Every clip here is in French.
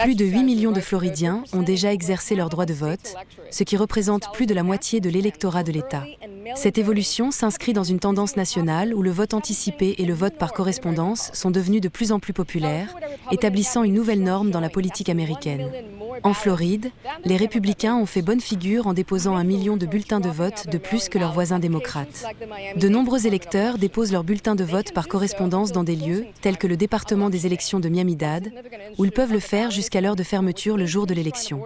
Plus de 8 millions de Floridiens ont déjà exercé leur droit de vote, ce qui représente plus de la moitié de l'électorat de l'État. Cette évolution s'inscrit dans une tendance nationale où le vote anticipé et le vote par correspondance sont devenus de plus en plus populaires, établissant une nouvelle norme dans la politique américaine. En Floride, les républicains ont fait bonne figure en déposant 1 million de bulletins de vote de plus que leurs voisins démocrates. De nombreux électeurs déposent leurs bulletins de vote par correspondance dans des lieux tels que le département des élections de Miami-Dade, où ils peuvent le faire jusqu'à l'heure de fermeture le jour de l'élection.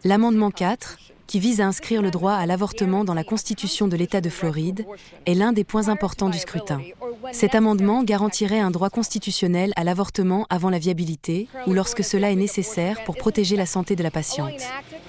L'amendement 4, qui vise à inscrire le droit à l'avortement dans la Constitution de l'État de Floride, est l'un des points importants du scrutin. Cet amendement garantirait un droit constitutionnel à l'avortement avant la viabilité ou lorsque cela est nécessaire pour protéger la santé de la patiente.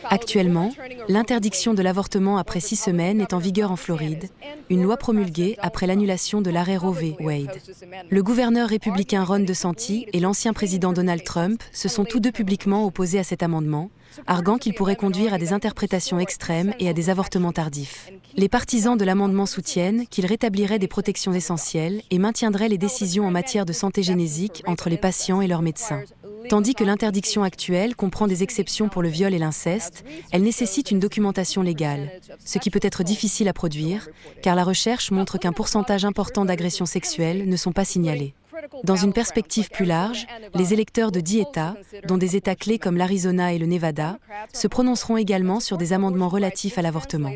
Actuellement, l'interdiction de l'avortement après 6 semaines est en vigueur en Floride, une loi promulguée après l'annulation de l'arrêt Roe v. Wade. Le gouverneur républicain Ron DeSantis et l'ancien président Donald Trump se sont tous deux publiquement opposés à cet amendement, arguant qu'il pourrait conduire à des interprétations extrêmes et à des avortements tardifs. Les partisans de l'amendement soutiennent qu'il rétablirait des protections essentielles et maintiendrait les décisions en matière de santé génésique entre les patients et leurs médecins. Tandis que l'interdiction actuelle comprend des exceptions pour le viol et l'inceste, elle nécessite une documentation légale, ce qui peut être difficile à produire, car la recherche montre qu'un pourcentage important d'agressions sexuelles ne sont pas signalées. Dans une perspective plus large, les électeurs de 10 États, dont des États clés comme l'Arizona et le Nevada, se prononceront également sur des amendements relatifs à l'avortement.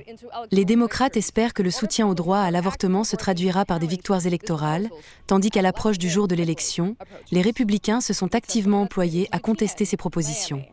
Les démocrates espèrent que le soutien au droit à l'avortement se traduira par des victoires électorales, tandis qu'à l'approche du jour de l'élection, les républicains se sont activement employés à contester ces propositions.